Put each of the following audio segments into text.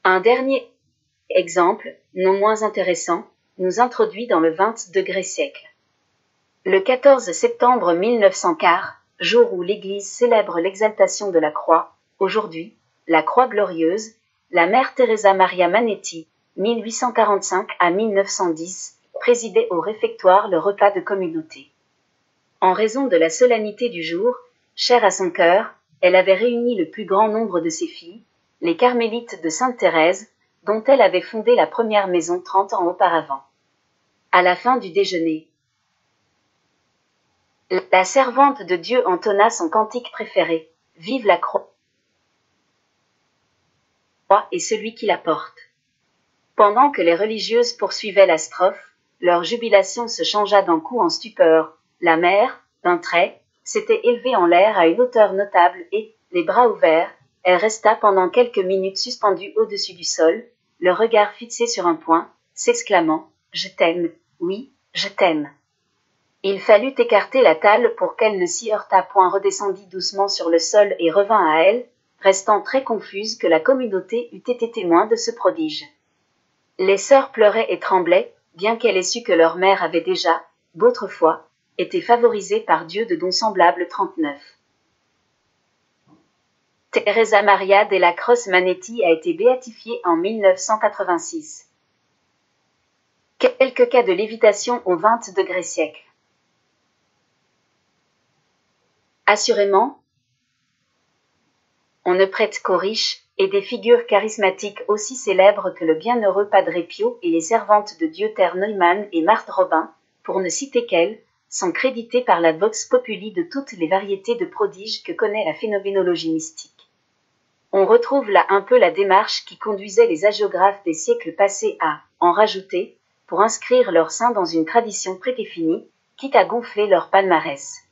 Un dernier exemple, non moins intéressant, nous introduit dans le XX siècle. Le 14 septembre 1915, jour où l'Église célèbre l'exaltation de la croix, aujourd'hui, la croix glorieuse, la mère Teresa Maria Manetti, 1845 à 1910, présidait au réfectoire le repas de communauté. En raison de la solennité du jour, chère à son cœur, elle avait réuni le plus grand nombre de ses filles, les carmélites de Sainte-Thérèse, dont elle avait fondé la première maison 30 ans auparavant. À la fin du déjeuner, la servante de Dieu entonna son cantique préféré, « Vive la croix et celui qui la porte ». Pendant que les religieuses poursuivaient la strophe, leur jubilation se changea d'un coup en stupeur. La mère, d'un trait, s'était élevée en l'air à une hauteur notable et, les bras ouverts, elle resta pendant quelques minutes suspendue au-dessus du sol, le regard fixé sur un point, s'exclamant « Je t'aime, oui, je t'aime ». Il fallut écarter la table pour qu'elle ne s'y heurtât point, redescendit doucement sur le sol et revint à elle, restant très confuse que la communauté eût été témoin de ce prodige. Les sœurs pleuraient et tremblaient, bien qu'elle ait su que leur mère avait déjà, d'autrefois, été favorisée par Dieu de dons semblables 39. Teresa Maria della Croce Manetti a été béatifiée en 1986. Quelques cas de lévitation au XX siècle. Assurément, on ne prête qu'aux riches, et des figures charismatiques aussi célèbres que le bienheureux Padre Pio et les servantes de Dieu Terre Neumann et Marthe Robin, pour ne citer qu'elles, sont créditées par la vox populi de toutes les variétés de prodiges que connaît la phénoménologie mystique. On retrouve là un peu la démarche qui conduisait les hagiographes des siècles passés à en rajouter, pour inscrire leurs saints dans une tradition prédéfinie, quitte à gonfler leur palmarès.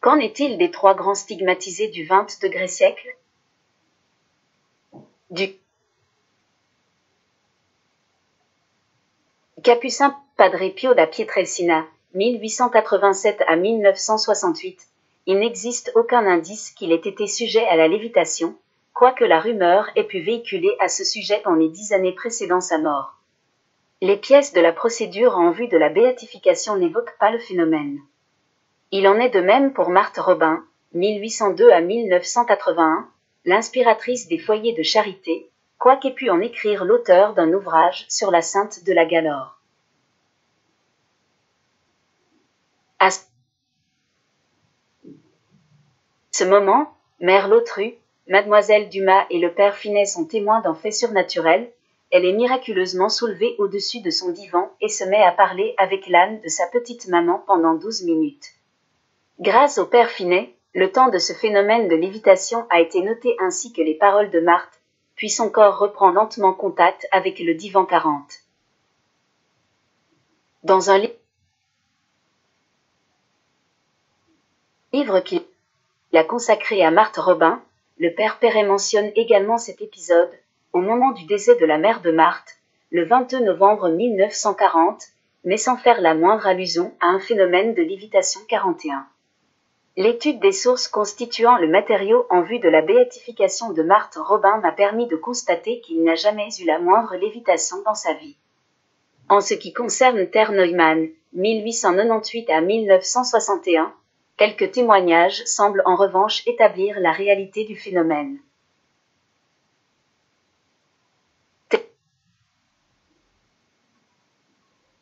Qu'en est-il des trois grands stigmatisés du XX siècle ? Du Capucin Padre Pio da Pietrelcina, 1887 à 1968, il n'existe aucun indice qu'il ait été sujet à la lévitation, quoique la rumeur ait pu véhiculer à ce sujet dans les 10 années précédant sa mort. Les pièces de la procédure en vue de la béatification n'évoquent pas le phénomène. Il en est de même pour Marthe Robin, 1802 à 1981, l'inspiratrice des foyers de charité, quoiqu'ait pu en écrire l'auteur d'un ouvrage sur la sainte de la Galore. À ce moment, Mère Lautru, Mademoiselle Dumas et le Père Finet sont témoins d'un fait surnaturel. Elle est miraculeusement soulevée au-dessus de son divan et se met à parler avec l'âne de sa petite maman pendant 12 minutes. Grâce au Père Finet, le temps de ce phénomène de lévitation a été noté ainsi que les paroles de Marthe, puis son corps reprend lentement contact avec le divan 40. Dans un livre qu'il a consacré à Marthe Robin, le Père Perret mentionne également cet épisode, au moment du décès de la mère de Marthe, le 22 novembre 1940, mais sans faire la moindre allusion à un phénomène de lévitation 41. L'étude des sources constituant le matériau en vue de la béatification de Marthe Robin m'a permis de constater qu'il n'a jamais eu la moindre lévitation dans sa vie. En ce qui concerne Terre Neumann, 1898 à 1961, quelques témoignages semblent en revanche établir la réalité du phénomène.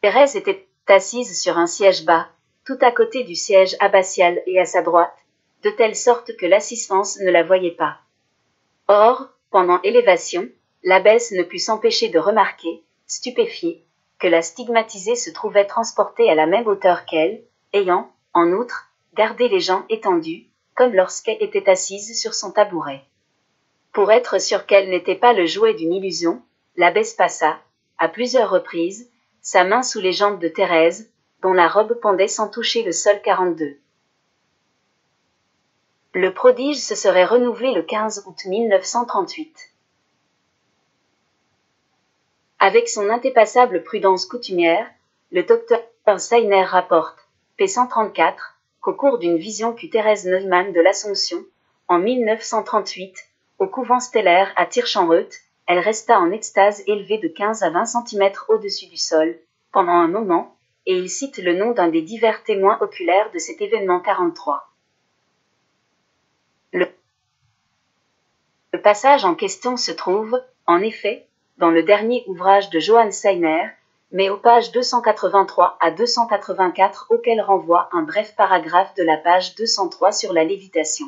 Thérèse était assise sur un siège bas, tout à côté du siège abbatial et à sa droite, de telle sorte que l'assistance ne la voyait pas. Or, pendant l'élévation, l'abbesse ne put s'empêcher de remarquer, stupéfiée, que la stigmatisée se trouvait transportée à la même hauteur qu'elle, ayant, en outre, gardé les jambes étendues, comme lorsqu'elle était assise sur son tabouret. Pour être sûre qu'elle n'était pas le jouet d'une illusion, l'abbesse passa, à plusieurs reprises, sa main sous les jambes de Thérèse, dont la robe pendait sans toucher le sol 42. Le prodige se serait renouvelé le 15 août 1938. Avec son indépassable prudence coutumière, le docteur Steiner rapporte, p. 134, qu'au cours d'une vision qu'eut Thérèse Neumann de l'Assomption, en 1938, au couvent stellaire à Tirschenreuth, elle resta en extase élevée de 15 à 20 cm au-dessus du sol, pendant un moment, et il cite le nom d'un des divers témoins oculaires de cet événement 43. Le passage en question se trouve, en effet, dans le dernier ouvrage de Johann Seiner, mais aux pages 283 à 284 auquel renvoie un bref paragraphe de la page 203 sur la lévitation.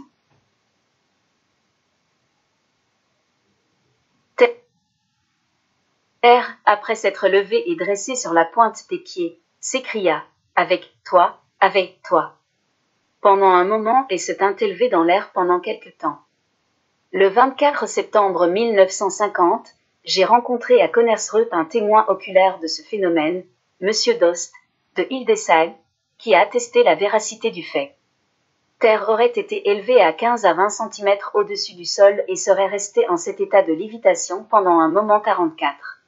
Terre, après s'être levé et dressé sur la pointe des pieds, s'écria « Avec toi, avec toi !» pendant un moment et se tint élevé dans l'air pendant quelque temps. Le 24 septembre 1950, j'ai rencontré à Konnersreuth un témoin oculaire de ce phénomène, M. Dost, de Hildesheim, qui a attesté la véracité du fait. Terre aurait été élevée à 15 à 20 cm au-dessus du sol et serait restée en cet état de lévitation pendant un moment 44.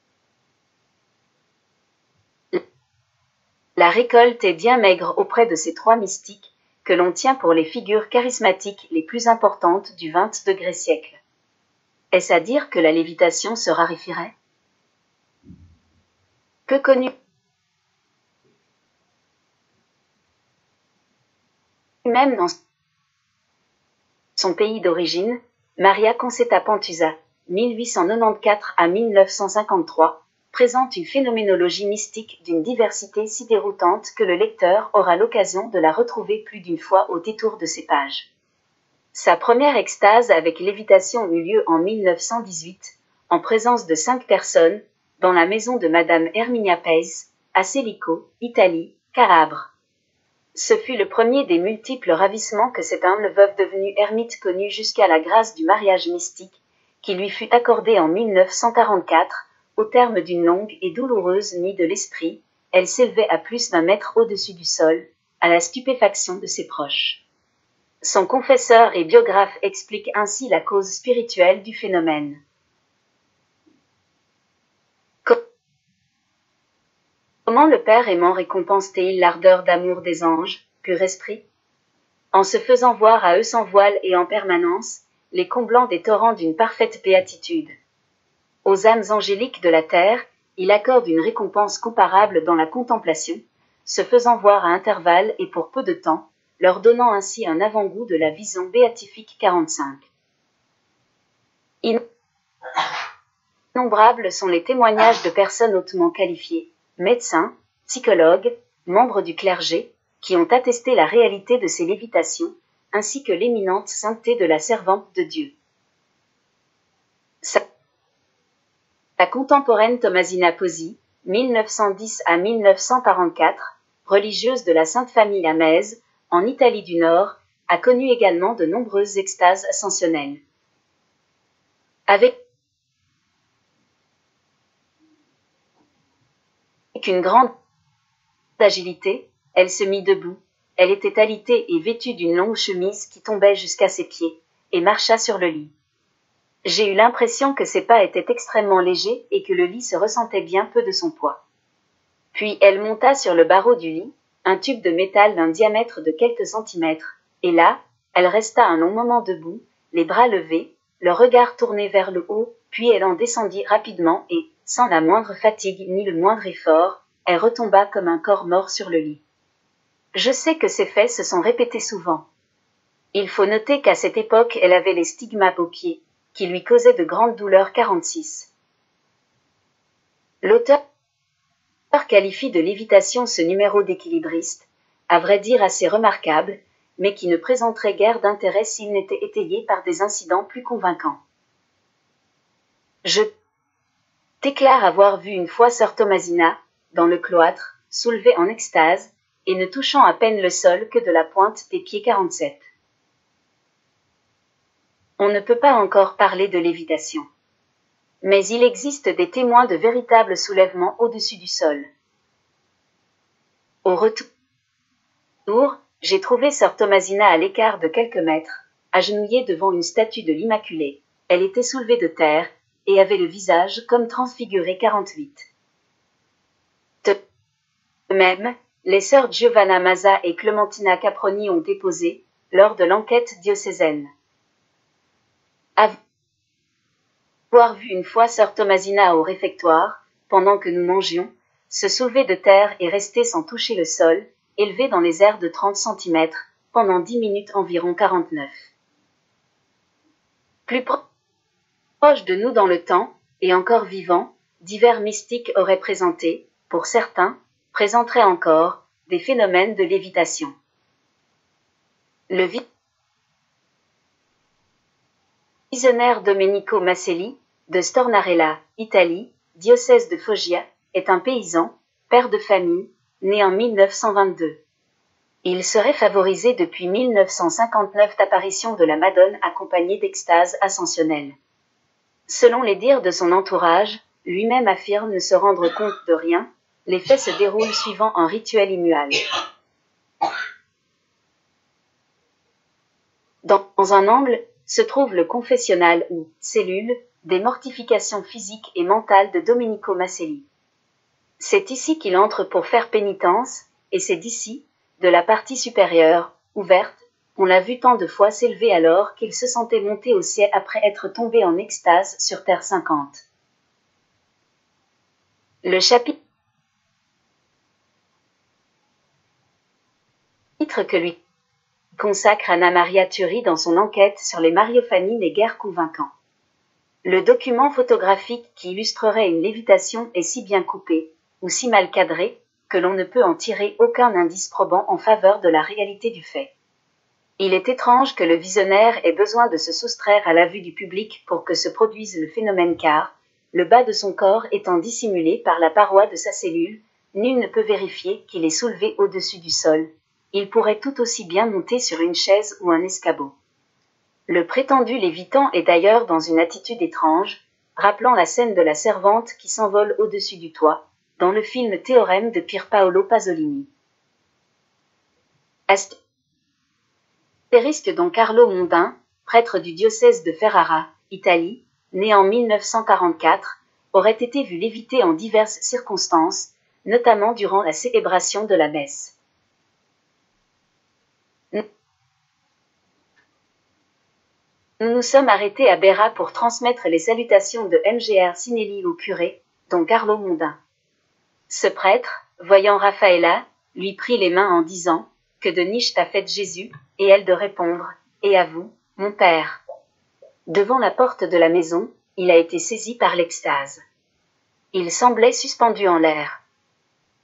La récolte est bien maigre auprès de ces trois mystiques, que l'on tient pour les figures charismatiques les plus importantes du XX siècle. Est-ce à dire que la lévitation se raréfierait? Que connu même dans son pays d'origine, Maria Concetta Pantusa, 1894 à 1953, présente une phénoménologie mystique d'une diversité si déroutante que le lecteur aura l'occasion de la retrouver plus d'une fois au détour de ses pages. Sa première extase avec lévitation eut lieu en 1918, en présence de 5 personnes, dans la maison de Madame Herminia Pace, à Celico, Italie, Calabre. Ce fut le premier des multiples ravissements que cette humble veuve devenue ermite connut jusqu'à la grâce du mariage mystique, qui lui fut accordée en 1944, au terme d'une longue et douloureuse nuit de l'esprit. Elle s'élevait à plus d'1 mètre au-dessus du sol, à la stupéfaction de ses proches. Son confesseur et biographe explique ainsi la cause spirituelle du phénomène. Comment le Père aimant récompense-t-il l'ardeur d'amour des anges, pur esprit? En se faisant voir à eux sans voile et en permanence, les comblant des torrents d'une parfaite béatitude. Aux âmes angéliques de la terre, il accorde une récompense comparable dans la contemplation, se faisant voir à intervalles et pour peu de temps, leur donnant ainsi un avant-goût de la vision béatifique 45. Innombrables sont les témoignages de personnes hautement qualifiées, médecins, psychologues, membres du clergé, qui ont attesté la réalité de ces lévitations, ainsi que l'éminente sainteté de la servante de Dieu. La contemporaine Thomasina Pozzi, 1910 à 1944, religieuse de la Sainte Famille à Metz, en Italie du Nord, a connu également de nombreuses extases ascensionnelles. Avec une grande agilité, elle se mit debout, elle était alitée et vêtue d'une longue chemise qui tombait jusqu'à ses pieds, et marcha sur le lit. J'ai eu l'impression que ses pas étaient extrêmement légers et que le lit se ressentait bien peu de son poids. Puis elle monta sur le barreau du lit, un tube de métal d'un diamètre de quelques centimètres, et là, elle resta un long moment debout, les bras levés, le regard tourné vers le haut, puis elle en descendit rapidement et, sans la moindre fatigue ni le moindre effort, elle retomba comme un corps mort sur le lit. Je sais que ces faits se sont répétés souvent. Il faut noter qu'à cette époque elle avait les stigmates aux pieds, qui lui causaient de grandes douleurs 46. L'auteur qualifie de lévitation ce numéro d'équilibriste, à vrai dire assez remarquable, mais qui ne présenterait guère d'intérêt s'il n'était étayé par des incidents plus convaincants. Je déclare avoir vu une fois sœur Thomasina, dans le cloître, soulevée en extase, et ne touchant à peine le sol que de la pointe des pieds 47. On ne peut pas encore parler de lévitation. Mais il existe des témoins de véritables soulèvements au-dessus du sol. Au retour, j'ai trouvé sœur Thomasina à l'écart de quelques mètres, agenouillée devant une statue de l'Immaculée. Elle était soulevée de terre, et avait le visage comme transfiguré 48. De même, les sœurs Giovanna Mazza et Clementina Caproni ont déposé, lors de l'enquête diocésaine. avoir vu une fois sœur Thomasina au réfectoire, pendant que nous mangions, se soulever de terre et rester sans toucher le sol, élevé dans les airs de 30 centimètres, pendant 10 minutes environ 49. Plus proche de nous dans le temps, et encore vivant, divers mystiques auraient présenté, pour certains, présenteraient encore, des phénomènes de lévitation. Le visionnaire Domenico Maselli, de Stornarella, Italie, diocèse de Foggia, est un paysan, père de famille, né en 1922. Il serait favorisé depuis 1959 d'apparitions de la Madone accompagnée d'extases ascensionnelles. Selon les dires de son entourage, lui-même affirme ne se rendre compte de rien, les faits se déroulent suivant un rituel immuable. Dans un angle, se trouve le confessionnal ou cellule des mortifications physiques et mentales de Domenico Maselli. C'est ici qu'il entre pour faire pénitence, et c'est d'ici, de la partie supérieure, ouverte, on l'a vu tant de fois s'élever alors qu'il se sentait monter au ciel après être tombé en extase sur terre 50. Le chapitre que lui consacre Anna Maria Turi dans son enquête sur les Mariophanies n'est guère convaincant. Le document photographique qui illustrerait une lévitation est si bien coupé, ou si mal cadré, que l'on ne peut en tirer aucun indice probant en faveur de la réalité du fait. Il est étrange que le visionnaire ait besoin de se soustraire à la vue du public pour que se produise le phénomène car, le bas de son corps étant dissimulé par la paroi de sa cellule, nul ne peut vérifier qu'il est soulevé au-dessus du sol. Il pourrait tout aussi bien monter sur une chaise ou un escabeau. Le prétendu lévitant est d'ailleurs dans une attitude étrange, rappelant la scène de la servante qui s'envole au-dessus du toit, dans le film Théorème de Pierpaolo Pasolini. Astérisque Don Carlo Mondin, prêtre du diocèse de Ferrara, Italie, né en 1944, aurait été vu léviter en diverses circonstances, notamment durant la célébration de la messe. Nous nous sommes arrêtés à Béra pour transmettre les salutations de Mgr Sinelli au curé, Don Carlo Mondin. Ce prêtre, voyant Raffaella, lui prit les mains en disant « Que de niches t'a faite Jésus ?» et elle de répondre « Et à vous, mon père ?» Devant la porte de la maison, il a été saisi par l'extase. Il semblait suspendu en l'air.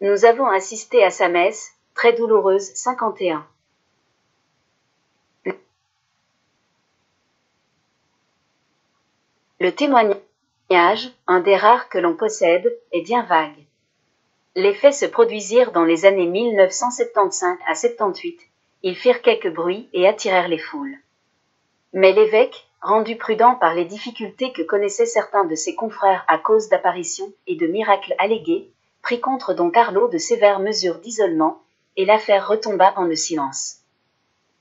Nous avons assisté à sa messe, très douloureuse 51. Le témoignage, un des rares que l'on possède, est bien vague. Les faits se produisirent dans les années 1975 à 78, ils firent quelque bruit et attirèrent les foules. Mais l'évêque, rendu prudent par les difficultés que connaissaient certains de ses confrères à cause d'apparitions et de miracles allégués, prit contre Don Carlo de sévères mesures d'isolement, et l'affaire retomba en le silence.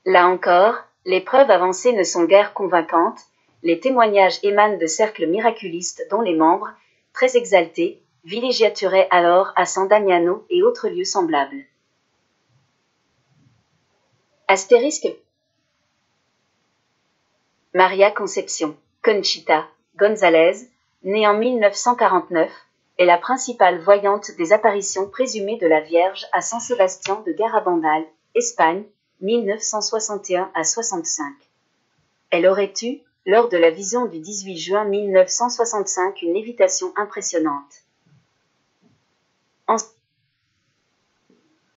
Là encore, les preuves avancées ne sont guère convaincantes, les témoignages émanent de cercles miraculistes dont les membres, très exaltés, villégiaturaient alors à San Damiano et autres lieux semblables. Astérisque Maria Concepción Conchita González, née en 1949, est la principale voyante des apparitions présumées de la Vierge à San Sébastien de Garabandal, Espagne, 1961 à 65. Elle aurait eu, lors de la vision du 18 juin 1965, une lévitation impressionnante. En